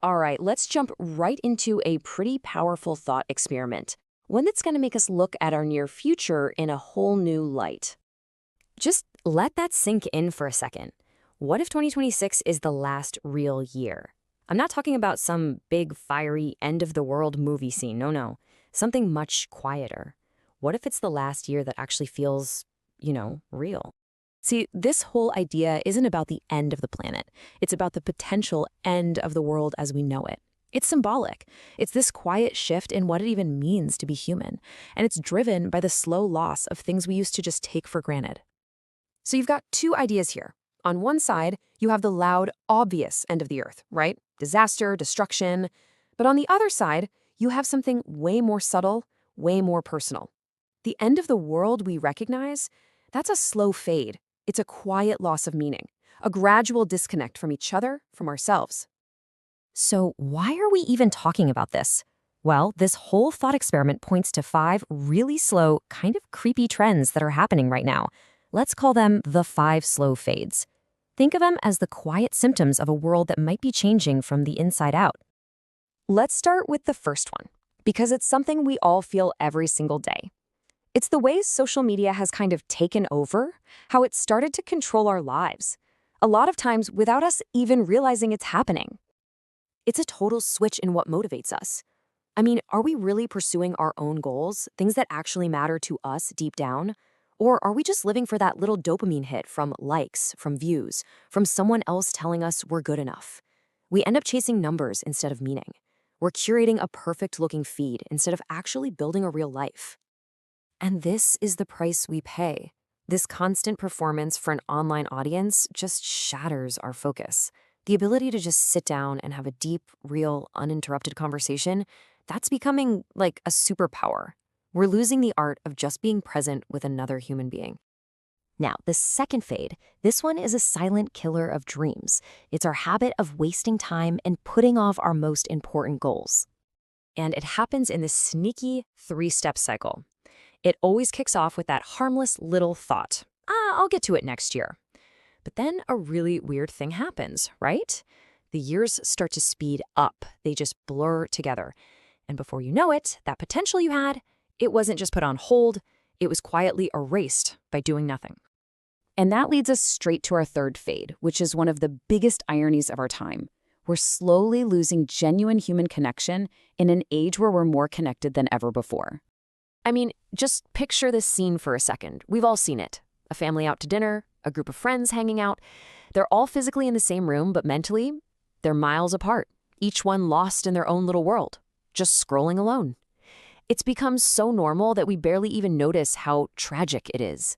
All right, let's jump right into a pretty powerful thought experiment, one that's going to make us look at our near future in a whole new light. Just let that sink in for a second. What if 2026 is the last real year? I'm not talking about some big, fiery, end-of-the-world movie scene. No. Something much quieter. What if it's the last year that actually feels, real? See, this whole idea isn't about the end of the planet. It's about the potential end of the world as we know it. It's symbolic. It's this quiet shift in what it even means to be human. And it's driven by the slow loss of things we used to just take for granted. So you've got two ideas here. On one side, you have the loud, obvious end of the earth, right? Disaster, destruction. But on the other side, you have something way more subtle, way more personal. The end of the world we recognize, that's a slow fade. It's a quiet loss of meaning, a gradual disconnect from each other, from ourselves. So why are we even talking about this? Well, this whole thought experiment points to 5 really slow, kind of creepy trends that are happening right now. Let's call them the 5 slow fades. Think of them as the quiet symptoms of a world that might be changing from the inside out. Let's start with the first one, because it's something we all feel every single day. It's the way social media has kind of taken over, how it started to control our lives, a lot of times without us even realizing it's happening. It's a total switch in what motivates us. I mean, are we really pursuing our own goals, things that actually matter to us deep down? Or are we just living for that little dopamine hit from likes, from views, from someone else telling us we're good enough? We end up chasing numbers instead of meaning. We're curating a perfect-looking feed instead of actually building a real life. And this is the price we pay. This constant performance for an online audience just shatters our focus. The ability to just sit down and have a deep, real, uninterrupted conversation, that's becoming like a superpower. We're losing the art of just being present with another human being. Now, the second fade, this one is a silent killer of dreams. It's our habit of wasting time and putting off our most important goals. And it happens in this sneaky 3-step cycle. It always kicks off with that harmless little thought, I'll get to it next year. But then a really weird thing happens, right? The years start to speed up. They just blur together. And before you know it, that potential you had, it wasn't just put on hold, it was quietly erased by doing nothing. And that leads us straight to our third fade, which is one of the biggest ironies of our time. We're slowly losing genuine human connection in an age where we're more connected than ever before. I mean, just picture this scene for a second. We've all seen it. A family out to dinner, a group of friends hanging out. They're all physically in the same room, but mentally, they're miles apart, each one lost in their own little world, just scrolling alone. It's become so normal that we barely even notice how tragic it is.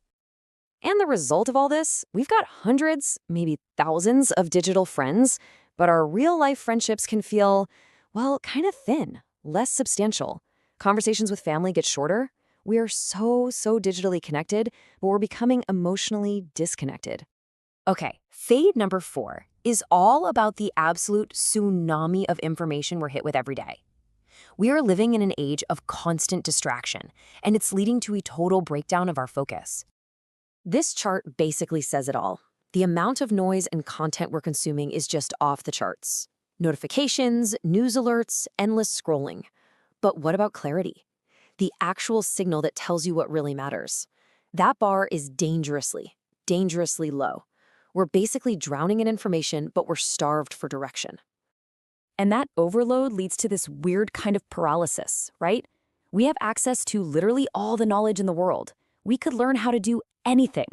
And the result of all this, we've got hundreds, maybe thousands of digital friends, but our real-life friendships can feel, well, kind of thin, less substantial. Conversations with family get shorter. We are so digitally connected, but we're becoming emotionally disconnected. Okay, fade number 4 is all about the absolute tsunami of information we're hit with every day. We are living in an age of constant distraction, and it's leading to a total breakdown of our focus. This chart basically says it all. The amount of noise and content we're consuming is just off the charts. Notifications, news alerts, endless scrolling. But what about clarity? The actual signal that tells you what really matters. That bar is dangerously low. We're basically drowning in information, but we're starved for direction. And that overload leads to this weird kind of paralysis, right? We have access to literally all the knowledge in the world. We could learn how to do anything,